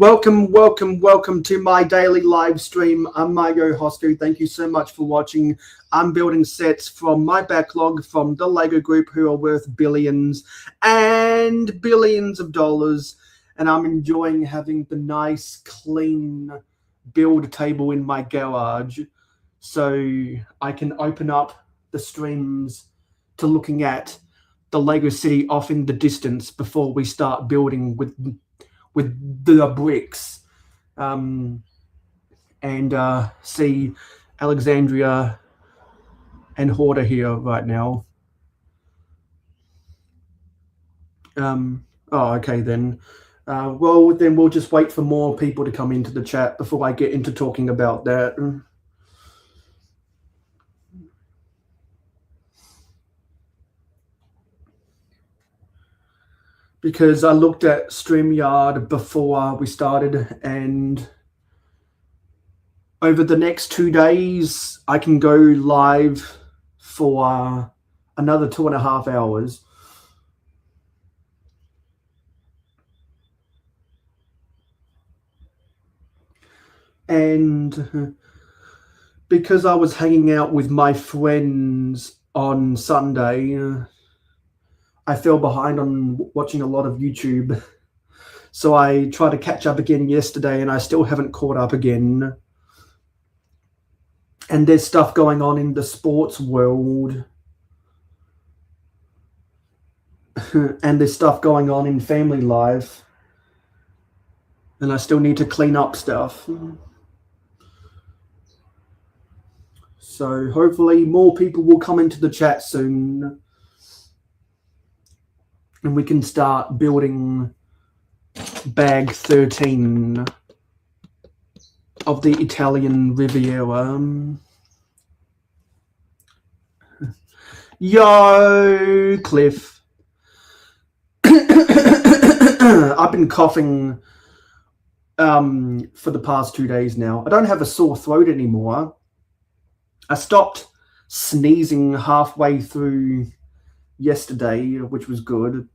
Welcome to my daily live stream. I'm mayohosko. Thank you so much for watching. I'm building sets from my backlog from the Lego group who are worth billions and billions of dollars. And I'm enjoying having the nice, clean build table in my garage so I can open up the streams to looking at the Lego city off in the distance before we start building with the bricks, and see Alexandria and Hoarder here right now. Okay then. Well, then we'll just wait for more people to come into the chat before I get into talking about that. Because I looked at StreamYard before we started, and over the next 2 days, I can go live for another 2.5 hours. And because I was hanging out with my friends on Sunday, I fell behind on watching a lot of YouTube. So I tried to catch up again yesterday, and I still haven't caught up again. And there's stuff going on in the sports world. And there's stuff going on in family life. And I still need to clean up stuff. So hopefully more people will come into the chat soon. And we can start building bag 13 of the Italian Riviera. Yo, Cliff. I've been coughing for the past 2 days now. I don't have a sore throat anymore. I stopped sneezing halfway through yesterday, which was good.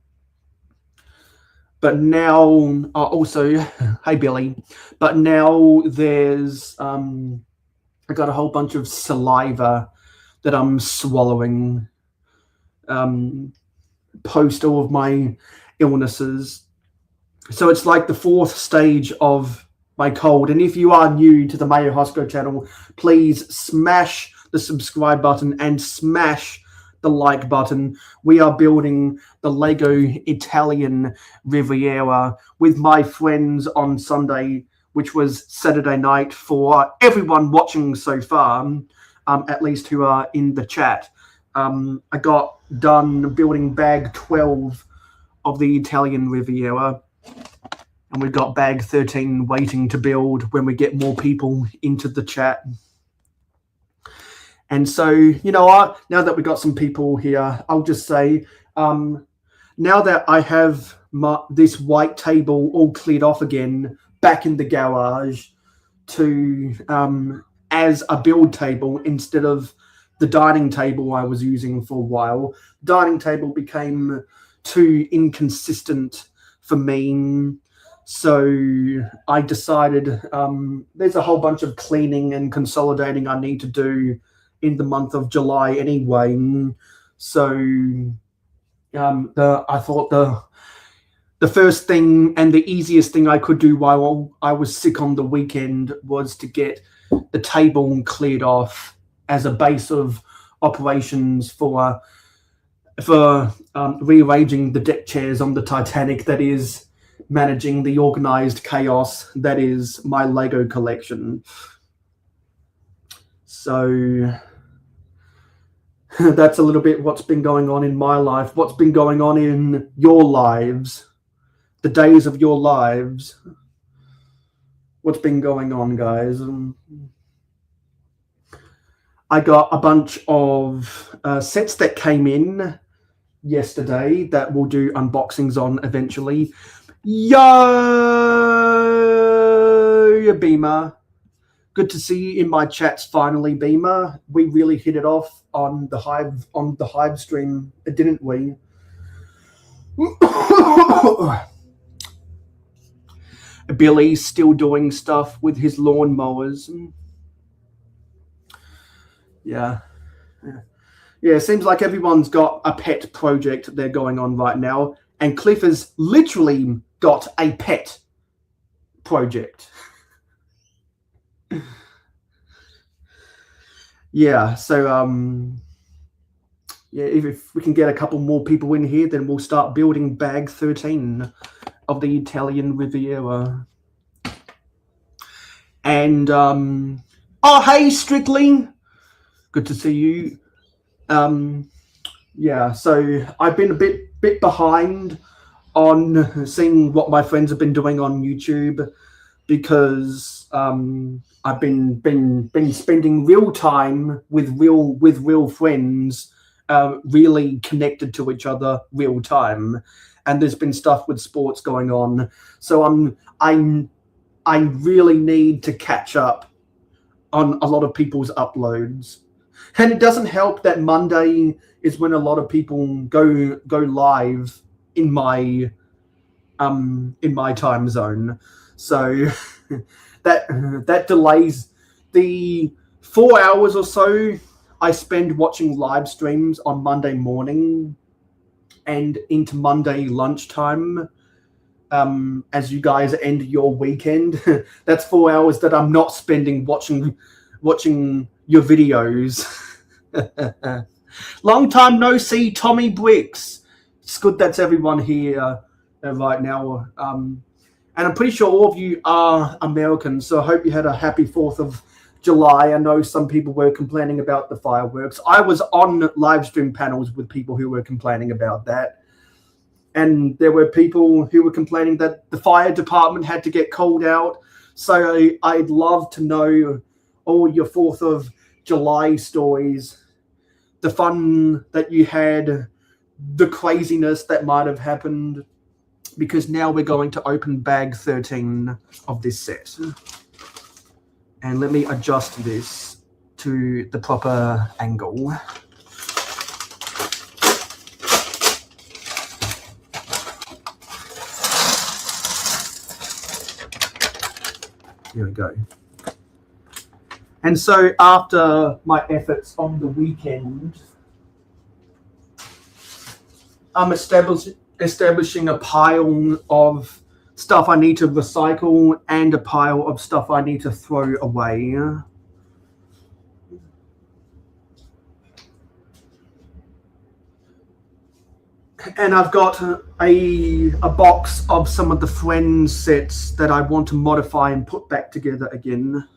But now, also, hey Billy, but now there's, I got a whole bunch of saliva that I'm swallowing post all of my illnesses. So it's like the 4th stage of my cold. And if you are new to the mayohosko channel, please smash the subscribe button and smash the like button. We are building the Lego Italian Riviera with my friends on Sunday, which was Saturday night for everyone watching so far, at least who are in the chat. I got done building bag 12 of the Italian Riviera, and we've got bag 13 waiting to build when we get more people into the chat. And so, you know, now that we've got some people here, I'll just say, now that I have this white table all cleared off again, back in the garage to as a build table instead of the dining table I was using for a while. Dining table became too inconsistent for me. So I decided there's a whole bunch of cleaning and consolidating I need to do in the month of July anyway. So I thought the first thing and the easiest thing I could do while I was sick on the weekend was to get the table cleared off as a base of operations for rearranging the deck chairs on the Titanic, that is managing the organized chaos that is my Lego collection. So that's a little bit what's been going on in my life. What's been going on in your lives, the days of your lives. What's been going on, guys? I got a bunch of sets that came in yesterday that we'll do unboxings on eventually. Yo, Beamer. Good to see you in my chats finally, Beamer. We really hit it off on the Hive stream, didn't we? Billy's still doing stuff with his lawnmowers. Yeah. Yeah, it seems like everyone's got a pet project they're going on right now. And Cliff has literally got a pet project. Yeah, so yeah, if we can get a couple more people in here, then we'll start building bag 13 of the Italian Riviera. And oh, hey, Strictly, good to see you. Yeah, so I've been a bit behind on seeing what my friends have been doing on YouTube, because I've been spending real time with real friends, really connected to each other real time, and there's been stuff with sports going on, so I really need to catch up on a lot of people's uploads. And it doesn't help that Monday is when a lot of people go live in my time zone. So that delays the 4 hours or so I spend watching live streams on Monday morning and into Monday lunchtime. As you guys end your weekend, that's 4 hours that I'm not spending watching your videos. Long time no see, Tommy Bricks. It's good that's everyone here right now. And I'm pretty sure all of you are Americans, so I hope you had a happy 4th of July. I know some people were complaining about the fireworks. I was on live stream panels with people who were complaining about that. And there were people who were complaining that the fire department had to get called out. So I'd love to know all your 4th of July stories, the fun that you had, the craziness that might have happened, because now we're going to open bag 13 of this set. And let me adjust this to the proper angle. Here we go. And so after my efforts on the weekend, I'm establishing a pile of stuff I need to recycle and a pile of stuff I need to throw away. And I've got a box of some of the Friends sets that I want to modify and put back together again.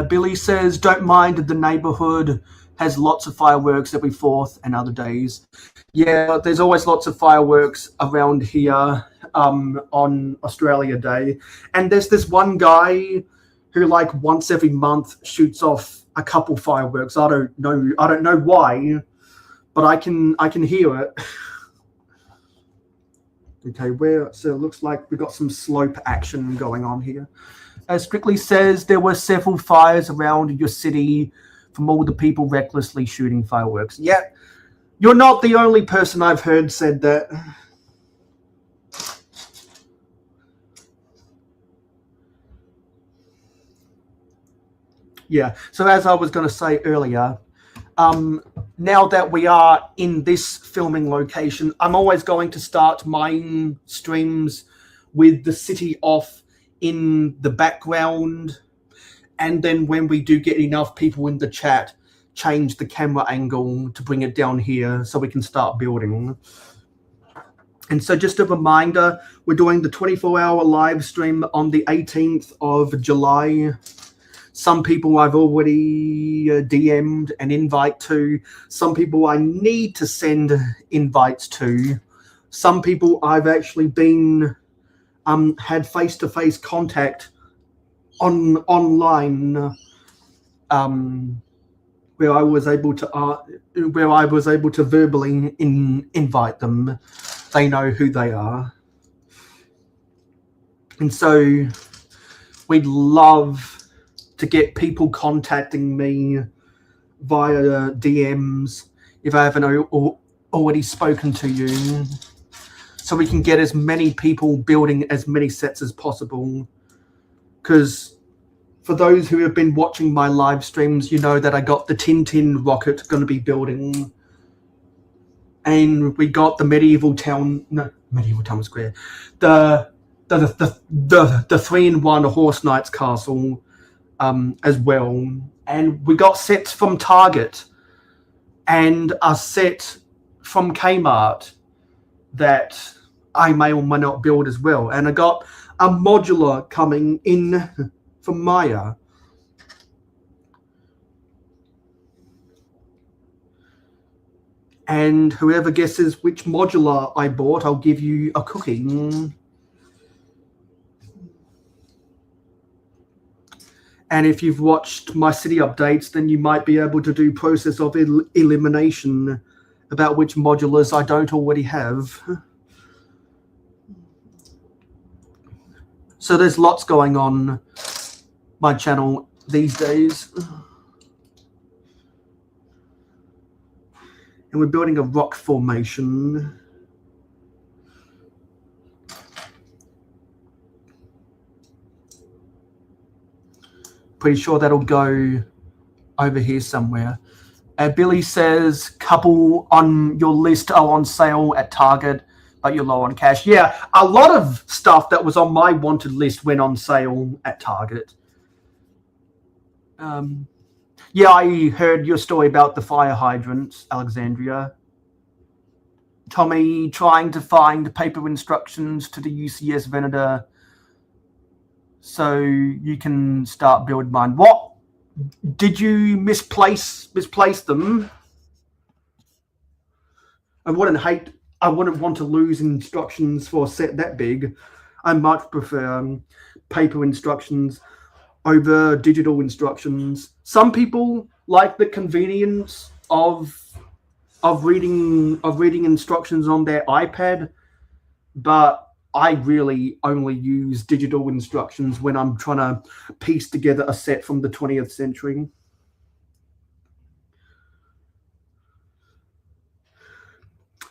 Billy says, don't mind, the neighborhood has lots of fireworks every 4th and other days. Yeah, there's always lots of fireworks around here on Australia Day. And there's this one guy who like once every month shoots off a couple fireworks. I don't know why, but I can hear it. Okay, so it looks like we've got some slope action going on here. As Strictly says, there were several fires around your city from all the people recklessly shooting fireworks. Yeah, you're not the only person I've heard said that. Yeah, so as I was going to say earlier, now that we are in this filming location, I'm always going to start my streams with the city off in the background, and then when we do get enough people in the chat, change the camera angle to bring it down here so we can start building. And so just a reminder, we're doing the 24-hour live stream on the 18th of July. Some people I've already DM'd an invite to. Some people I need to send invites to. Some people I've actually been had face-to-face contact online, where I was able to verbally invite them. They know who they are, and so we'd love to get people contacting me via DMs if I haven't already spoken to you. so we can get as many people building as many sets as possible. Because for those who have been watching my live streams, you know that I got the Tintin rocket going to be building, and we got the medieval town square, the 3-in-1 Horse Knight's castle as well, and we got sets from Target and a set from Kmart that I may or may not build as well, and I got a modular coming in from Maya. And whoever guesses which modular I bought, I'll give you a cookie. And if you've watched my city updates, then you might be able to do process of elimination about which modulars I don't already have. So there's lots going on my channel these days. And we're building a rock formation. Pretty sure that'll go over here somewhere. Billy says, couple on your list are on sale at Target, but you're low on cash. Yeah, a lot of stuff that was on my wanted list went on sale at Target. Yeah, I heard your story about the fire hydrants, Alexandria. Tommy trying to find paper instructions to the UCS Venator so you can start build mine. What? Did you misplace them? I wouldn't want to lose instructions for a set that big. I much prefer paper instructions over digital instructions. Some people like the convenience of reading instructions on their iPad, but I really only use digital instructions when I'm trying to piece together a set from the 20th century.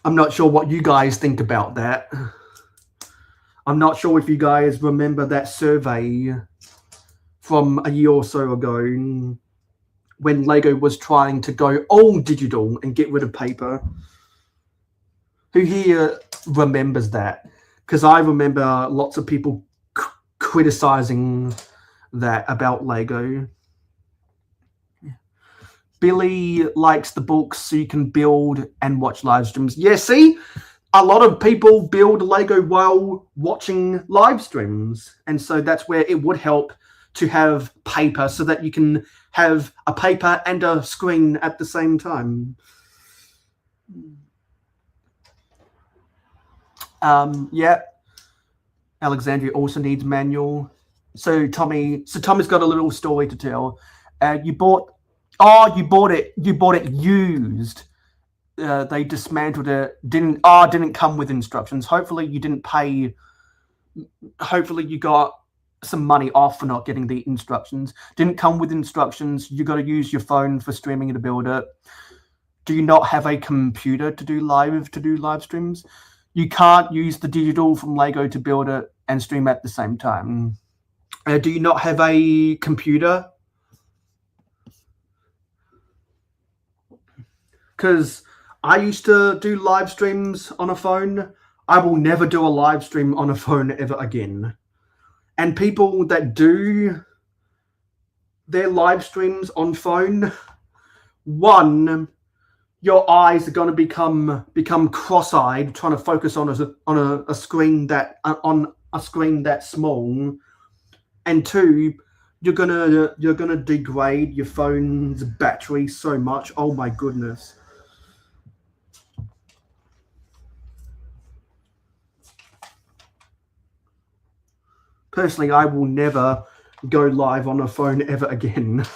I'm not sure what you guys think about that. I'm not sure if you guys remember that survey from a year or so ago when Lego was trying to go all digital and get rid of paper. Who here remembers that? Because I remember lots of people criticizing that about Lego. Billy likes the books so you can build and watch live streams. Yeah, see? A lot of people build Lego while watching live streams. And so that's where it would help to have paper so that you can have a paper and a screen at the same time. Yeah. Alexandria also needs manual. So Tommy's got a little story to tell. You bought it used. They dismantled it. Didn't come with instructions. Hopefully you didn't pay. Hopefully you got some money off for not getting the instructions. Didn't come with instructions. You got to use your phone for streaming to build it. Do you not have a computer to do live streams? You can't use the digital from Lego to build it and stream at the same time. Do you not have a computer? Because I used to do live streams on a phone. I will never do a live stream on a phone ever again. And people that do their live streams on phone, one, your eyes are going to become cross-eyed trying to focus on a screen that small, and two, you're gonna degrade your phone's battery so much. Oh my goodness. Personally, I will never go live on a phone ever again.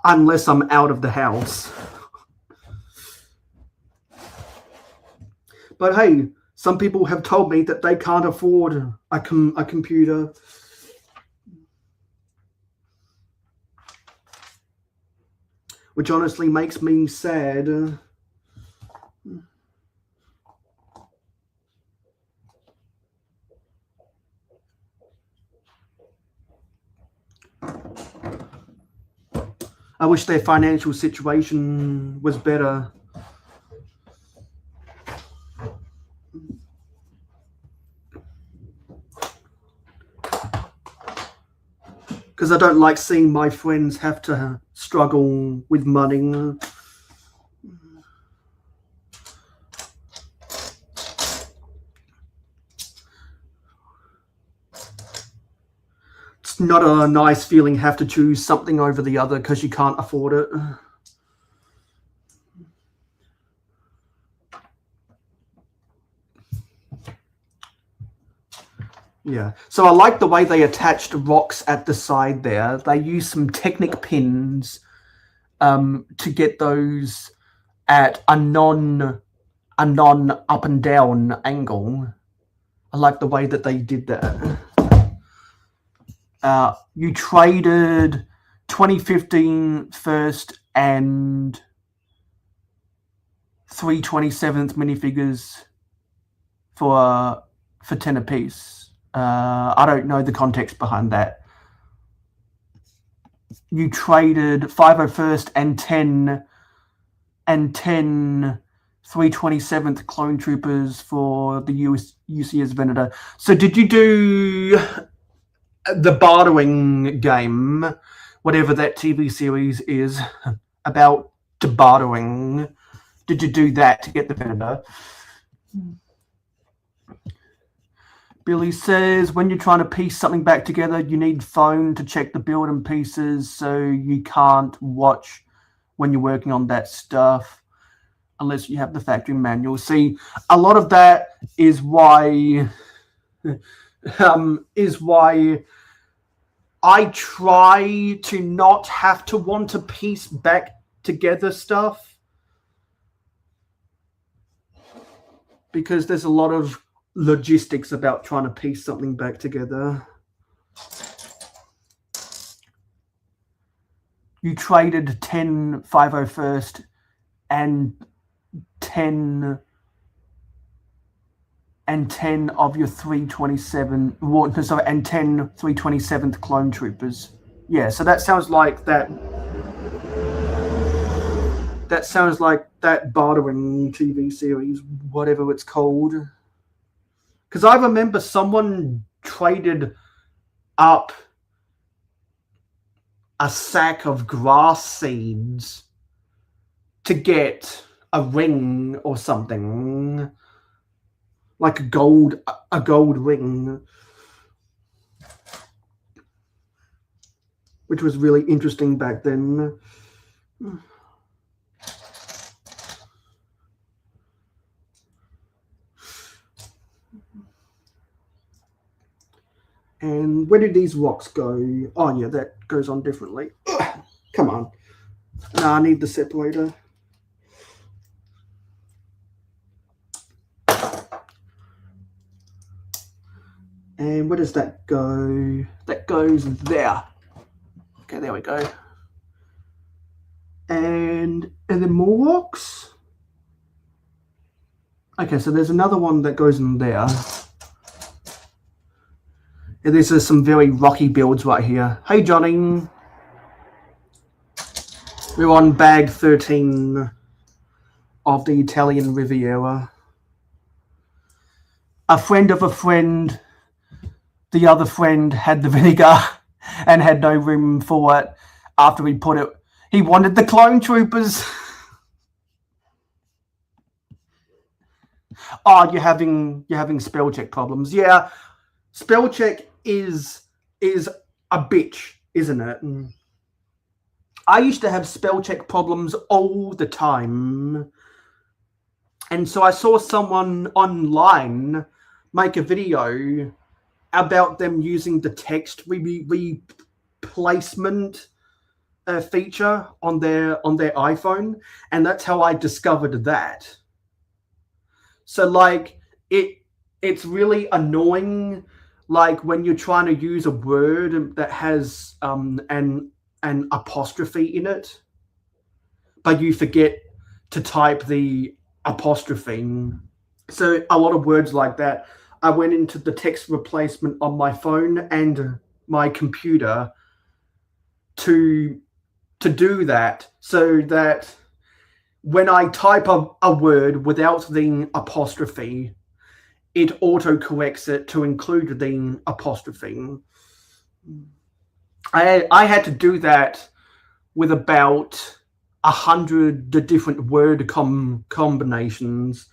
Unless I'm out of the house. But hey, some people have told me that they can't afford a computer. Which honestly makes me sad. I wish their financial situation was better. Because I don't like seeing my friends have to struggle with money. It's not a nice feeling have to choose something over the other because you can't afford it. Yeah, so I like the way they attached rocks at the side there. They use some Technic pins to get those at a non up and down angle. I like the way that they did that. You traded 2015 first and 3/27th minifigures for 10 apiece. I don't know the context behind that. You traded 501st and 10 3/27th clone troopers for the UCS Venator. So did you do the bartering game, whatever that TV series is about bartering? Did you do that to get the Venator? Billy says, when you're trying to piece something back together, you need phone to check the build and pieces, so you can't watch when you're working on that stuff unless you have the factory manual. See, a lot of that is why I try to not have to want to piece back together stuff, because there's a lot of logistics about trying to piece something back together. You traded 10 501st and 10 of your 327 and 10 3/27th clone troopers. Yeah, so that sounds like that bartering TV series, whatever it's called. Because I remember someone traded up a sack of grass seeds to get a ring or something, like a gold ring, which was really interesting back then. And where did these rocks go? Oh, yeah, that goes on differently. Ugh, come on. No, I need the separator. And where does that go? That goes there. Okay, there we go. And are there more rocks? Okay, so there's another one that goes in there. And these are some very rocky builds right here. Hey, Johnny. We're on bag 13 of the Italian Riviera. A friend of a friend, the other friend had the vinegar and had no room for it after we put it. He wanted the clone troopers. Oh, you're having spell check problems. Yeah, spell check is a bitch, isn't it? I used to have spell check problems all the time. And so I saw someone online make a video about them using the text replacement feature on their iPhone, and that's how I discovered that. So like it's really annoying, like when you're trying to use a word that has an apostrophe in it, but you forget to type the apostrophe. So a lot of words like that, I went into the text replacement on my phone and my computer to to do that so that when I type a word without the apostrophe, it auto-corrects it to include the apostrophe. I had to do that with about 100 different word combinations.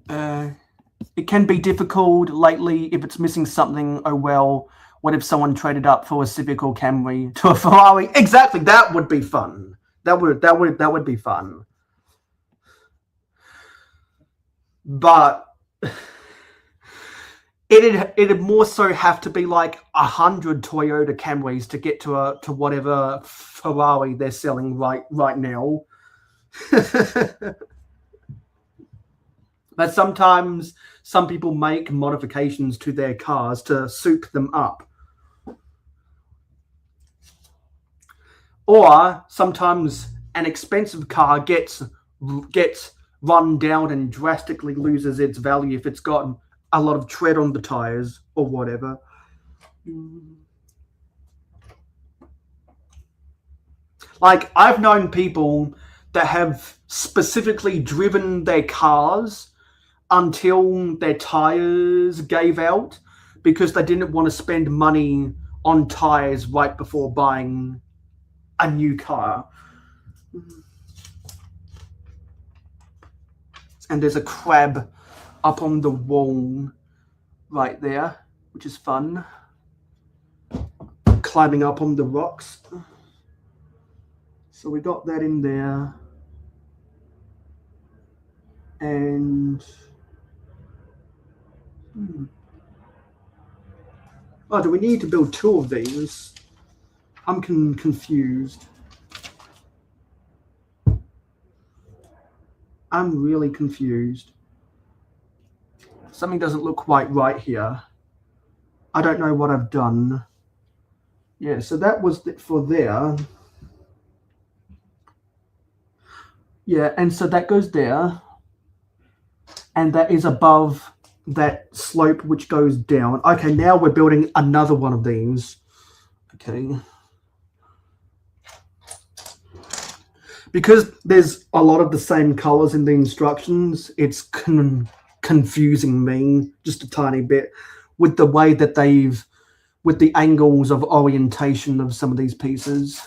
It can be difficult lately if it's missing something. Oh well, what if someone traded up for a Civic or Camry to a Ferrari? Exactly, that would be fun. That would be fun. But it'd more so have to be like 100 Toyota Camrys to get to whatever Ferrari they're selling right now. But sometimes some people make modifications to their cars to soup them up. Or sometimes an expensive car gets run down and drastically loses its value if it's got a lot of tread on the tires or whatever. Like, I've known people that have specifically driven their cars until their tires gave out because they didn't want to spend money on tires right before buying a new car. And there's a crab up on the wall right there, which is fun. Climbing up on the rocks. So we got that in there. And oh, do we need to build 2 of these? I'm confused. I'm really confused. Something doesn't look quite right here. I don't know what I've done. Yeah, so that was it for there. Yeah, and so that goes there. And that is above that slope which goes down. Okay, now we're building another one of these. Okay. Because there's a lot of the same colors in the instructions, it's confusing me just a tiny bit with the way that with the angles of orientation of some of these pieces.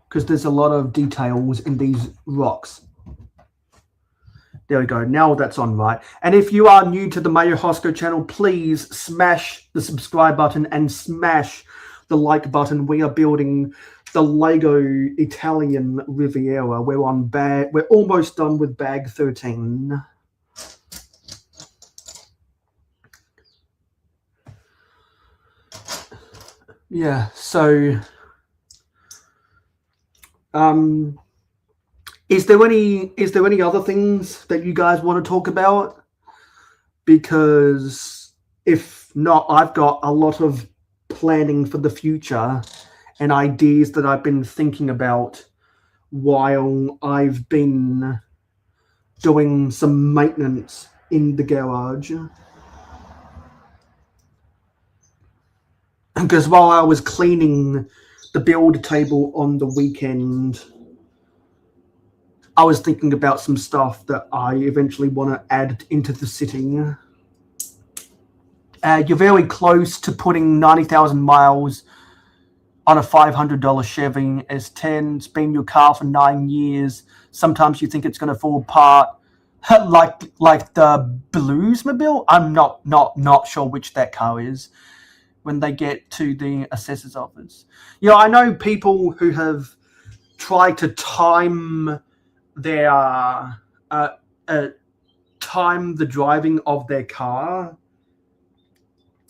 Because there's a lot of details in these rocks. There we go. Now that's on right. And if you are new to the mayohosko channel, please smash the subscribe button and smash the like button. We are building the Lego Italian Riviera. We're almost done with bag 13. Yeah, so is there any other things that you guys want to talk about? Because if not, I've got a lot of planning for the future and ideas that I've been thinking about while I've been doing some maintenance in the garage. Because while I was cleaning the build table on the weekend, I was thinking about some stuff that I eventually want to add into the sitting. You're very close to putting 90,000 miles on a $500 Chevy S10. It's been your car for 9 years. Sometimes you think it's going to fall apart, like the Bluesmobile. I'm not sure which that car is. When they get to the assessor's office, I know people who have tried to time their time the driving of their car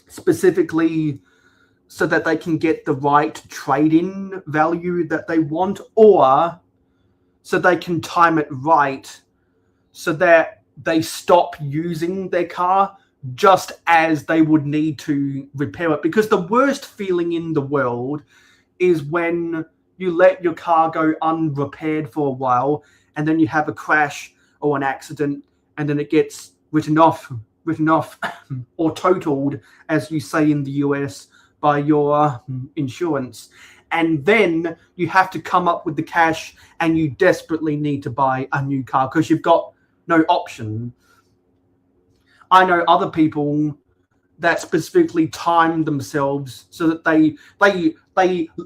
specifically so that they can get the right trade-in value that they want, or so they can time it right so that they stop using their car just as they would need to repair it. Because the worst feeling in the world is when you let your car go unrepaired for a while and then you have a crash or an accident and then it gets written off, or totaled, as you say in the US, by your insurance. And then you have to come up with the cash, and you desperately need to buy a new car because you've got no option. I know other people that specifically time themselves so that they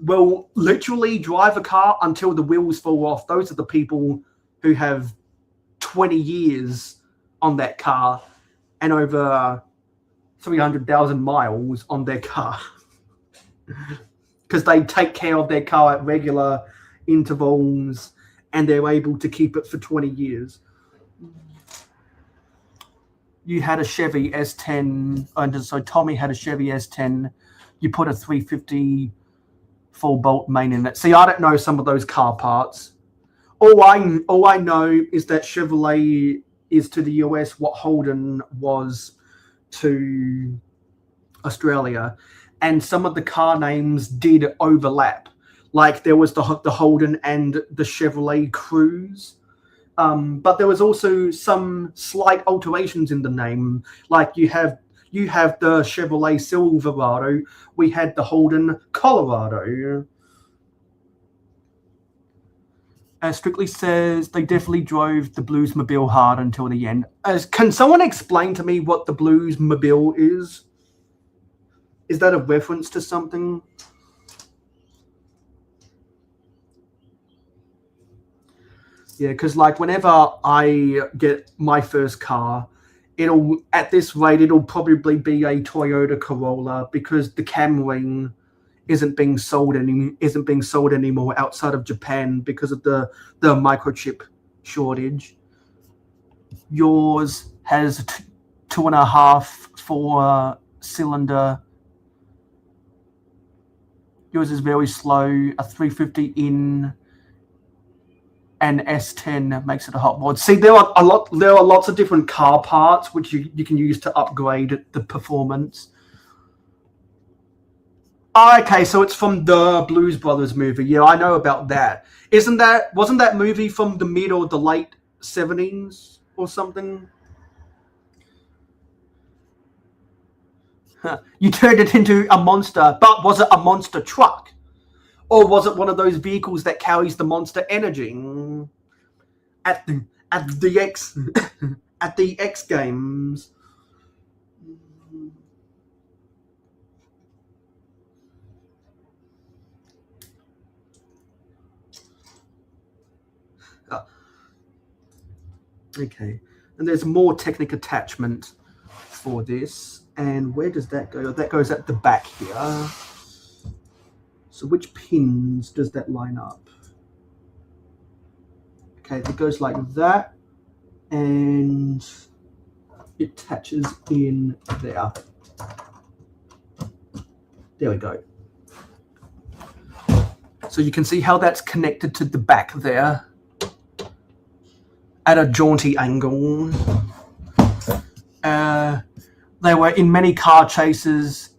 will literally drive a car until the wheels fall off. Those are the people who have 20 years on that car and over 300,000 miles on their car because they take care of their car at regular intervals and they're able to keep it for 20 years. You had a Chevy S10, so Tommy had a Chevy S10. You put a 350 full bolt main in it. See, I don't know some of those car parts. All I know is that Chevrolet is to the US what Holden was to Australia, and some of the car names did overlap. Like there was the Holden and the Chevrolet Cruze. But there was also some slight alterations in the name. Like you have the Chevrolet Silverado. We had the Holden Colorado. As Strictly says, they definitely drove the Bluesmobile hard until the end. Can someone explain to me what the Bluesmobile is? Is that a reference to something? Yeah, because like whenever I get my first car, at this rate it'll probably be a Toyota Corolla because the Camry isn't being sold anymore outside of Japan because of the microchip shortage. Yours has 2.5 4-cylinder. Yours is very slow. A 350 in. And S10 makes it a hot rod. See, there are lots of different car parts which you can use to upgrade the performance. Oh, okay, so it's from the Blues Brothers movie. Yeah, I know about that. Wasn't that movie from the mid or the late 70s or something? You turned it into a monster, but was it a monster truck? Or was it one of those vehicles that carries the monster energy at the X Games? Okay, and there's more Technic attachment for this. And where does that go? That goes at the back here. So which pins does that line up? Okay, it goes like that, and it attaches in there. There we go. So you can see how that's connected to the back there at a jaunty angle. They were in many car chases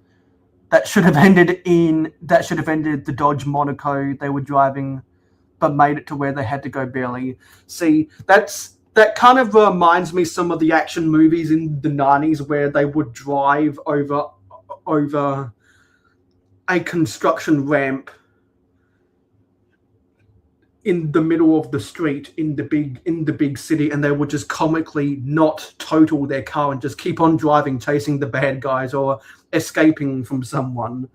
that should have ended the Dodge Monaco they were driving, but made it to where they had to go barely. See, that kind of reminds me some of the action movies in the 90s where they would drive over a construction ramp in the middle of the street in the big city, and they would just comically not total their car and just keep on driving, chasing the bad guys or escaping from someone.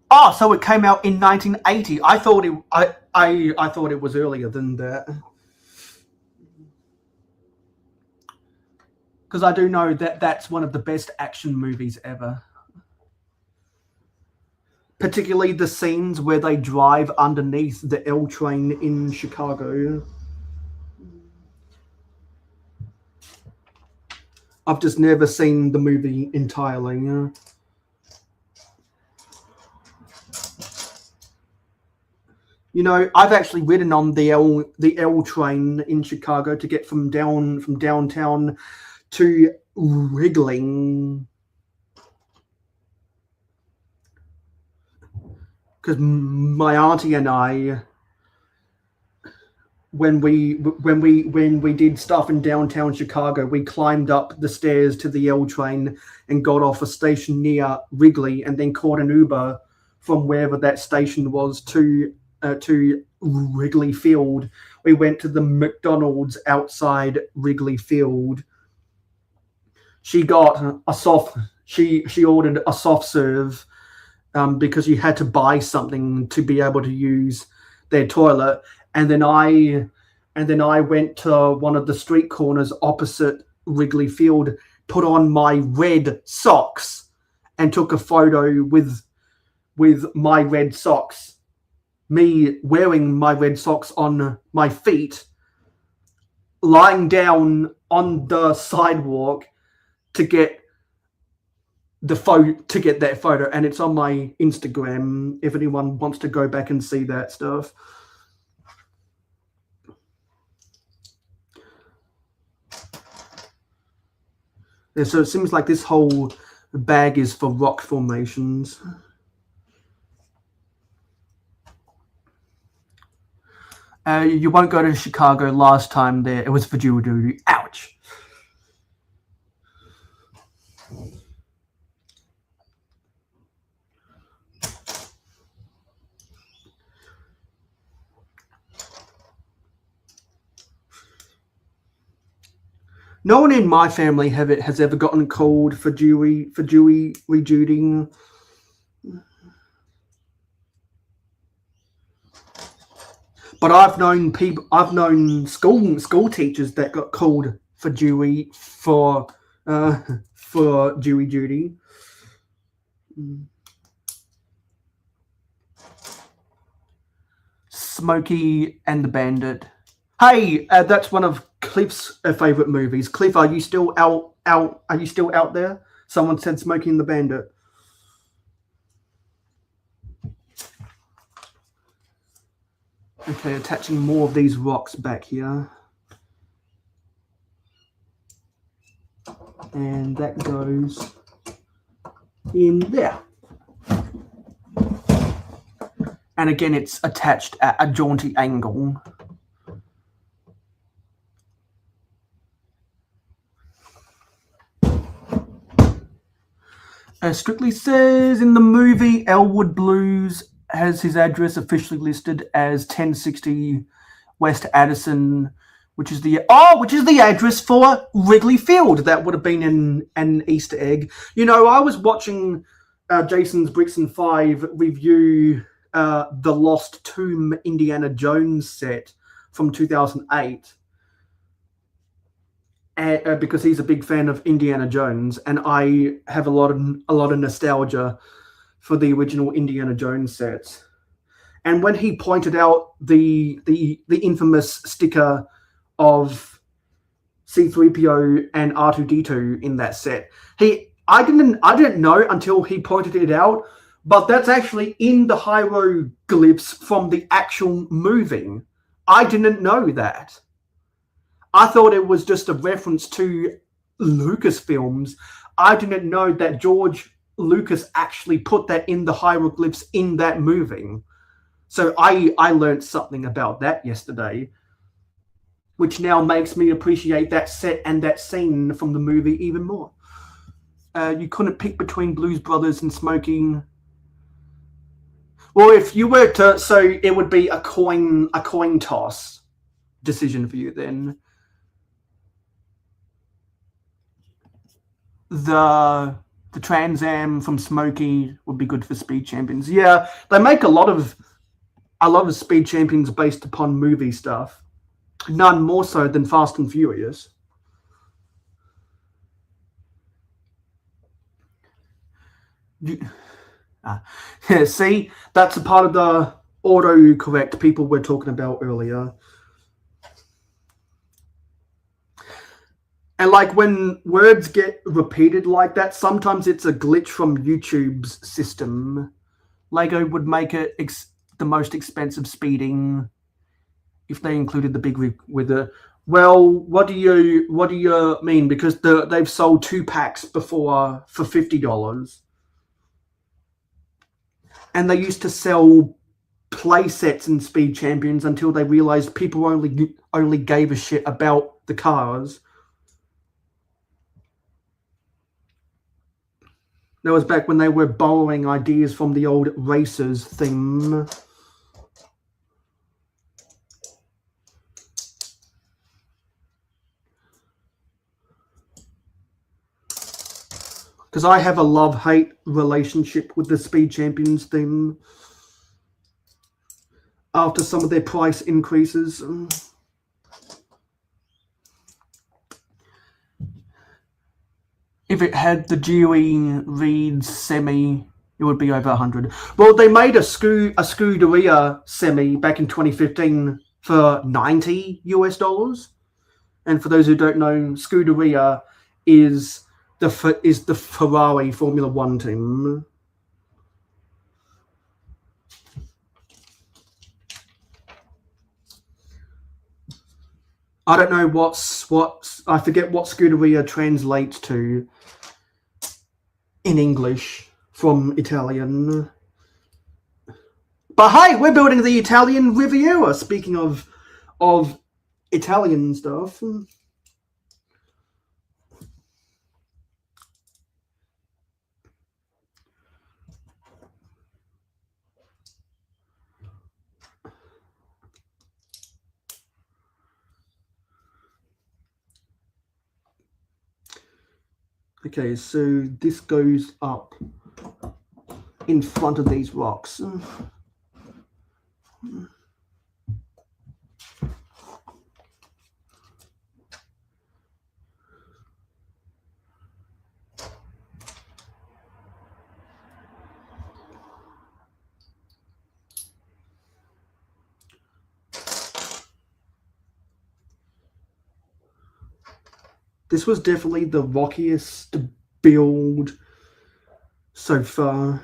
Oh, so it came out in 1980. I thought it was earlier than that. Because I do know that that's one of the best action movies ever. Particularly the scenes where they drive underneath the L train in Chicago. I've just never seen the movie entirely. You know, I've actually ridden on the L train in Chicago to get from downtown to Wriggling. Because my auntie and I when we did stuff in downtown Chicago, we climbed up the stairs to the L train and got off a station near Wrigley, and then caught an Uber from wherever that station was to Wrigley Field. We went to the McDonald's outside Wrigley Field. She got a soft. She ordered a soft serve because you had to buy something to be able to use their toilet. And then I went to one of the street corners opposite Wrigley Field, put on my red socks, and took a photo with my red socks, me wearing my red socks on my feet, lying down on the sidewalk to get that photo, and it's on my Instagram if anyone wants to go back and see that stuff. Yeah, so it seems like this whole bag is for rock formations. You won't go to Chicago. Last time there, it was for jury duty. Ouch. No one in my family has ever gotten called for jury duty. But I've known school teachers that got called for jury jury duty. Smokey and the Bandit. Hey, that's one of Cliff's favorite movies. Cliff, are you still out? Are you still out there? Someone said Smokey and the Bandit. Okay, attaching more of these rocks back here. And that goes in there. And again, it's attached at a jaunty angle. Strictly says in the movie, Elwood Blues has his address officially listed as 1060 West Addison, which is the address for Wrigley Field. That would have been an Easter egg. You know, I was watching Jason's Bricks and Five review the Lost Tomb Indiana Jones set from 2008. Because he's a big fan of Indiana Jones, and I have a lot of nostalgia for the original Indiana Jones sets. And when he pointed out the infamous sticker of C-3PO and R2-D2 in that set, I didn't know until he pointed it out, but that's actually in the hieroglyphs from the actual movie. I didn't know that. I thought it was just a reference to Lucasfilms. I didn't know that George Lucas actually put that in the hieroglyphs in that movie. So I learned something about that yesterday, which now makes me appreciate that set and that scene from the movie even more. You couldn't pick between Blues Brothers and Smoking. Well, if you were to, so it would be a coin toss decision for you then. The Trans Am from Smokey would be good for Speed Champions. Yeah, they make a lot of Speed Champions based upon movie stuff. None more so than Fast and Furious. Yeah, see, that's a part of the autocorrect people were talking about earlier. And like when words get repeated like that, sometimes it's a glitch from YouTube's system. Lego would make it the most expensive speeding if they included the big rig with it. Well, what do you mean? Because they've sold 2 packs before for $50, and they used to sell play sets in Speed Champions until they realized people only gave a shit about the cars. That was back when they were borrowing ideas from the old Racers theme. Because I have a love-hate relationship with the Speed Champions theme after some of their price increases. If it had the Dewey Reed semi, it would be over 100. Well, they made a Scuderia semi back in 2015 for $90 US. And for those who don't know, Scuderia is the Ferrari Formula One team. I don't know I forget what Scuderia translates to in English from Italian. But hey, we're building the Italian Riviera. Speaking of Italian stuff. Okay, so this goes up in front of these rocks. This was definitely the rockiest build so far.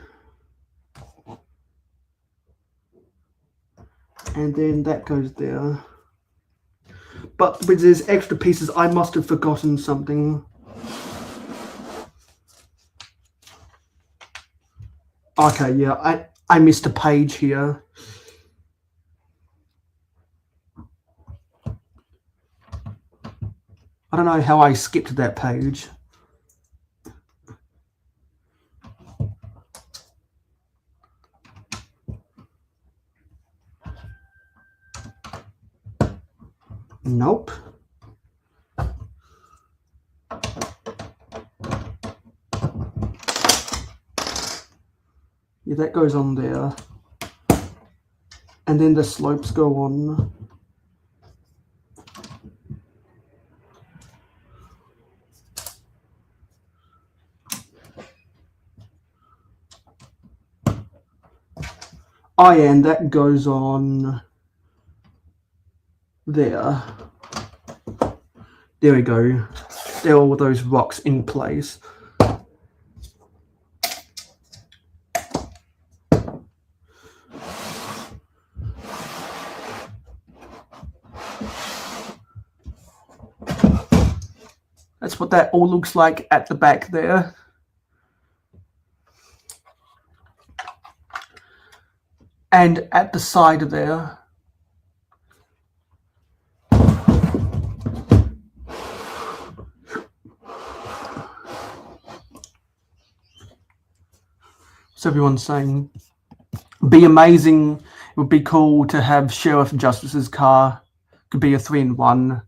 And then that goes there. But with these extra pieces, I must have forgotten something. Okay, yeah, I missed a page here. I don't know how I skipped that page. Nope. Yeah, that goes on there. And then the slopes go on. Oh yeah, and that goes on there. There we go. There are all those rocks in place. That's what that all looks like at the back there. And at the side there. So everyone's saying, be amazing. It would be cool to have Sheriff Justice's car. Could be a 3-in-1.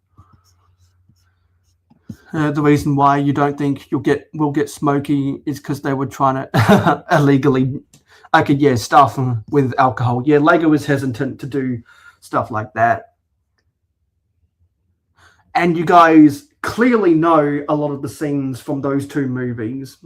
The reason why you don't think we'll get Smokey is because they were trying to illegally, stuff with alcohol. Yeah, Lego is hesitant to do stuff like that. And you guys clearly know a lot of the scenes from those two movies.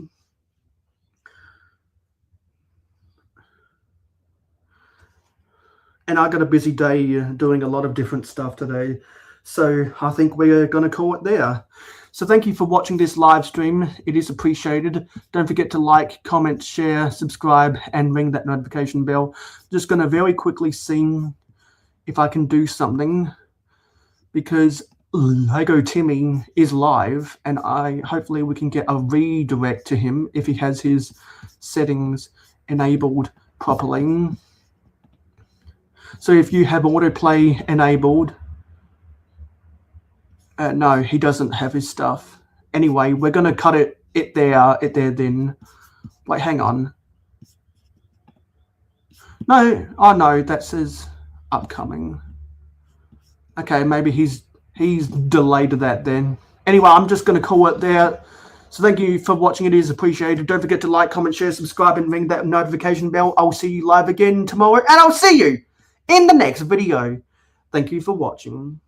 And I got a busy day doing a lot of different stuff today. So I think we're going to call it there. So thank you for watching this live stream. It is appreciated. Don't forget to like, comment, share, subscribe, and ring that notification bell. Just going to very quickly see if I can do something, because Lego Timmy is live, and hopefully we can get a redirect to him if he has his settings enabled properly. So if you have autoplay enabled, no, he doesn't have his stuff. Anyway, we're going to cut it there then. Wait, hang on. No, oh no, that says upcoming. Okay, maybe he's delayed that then. Anyway, I'm just going to call it there. So thank you for watching. It is appreciated. Don't forget to like, comment, share, subscribe, and ring that notification bell. I'll see you live again tomorrow, and I'll see you in the next video. Thank you for watching.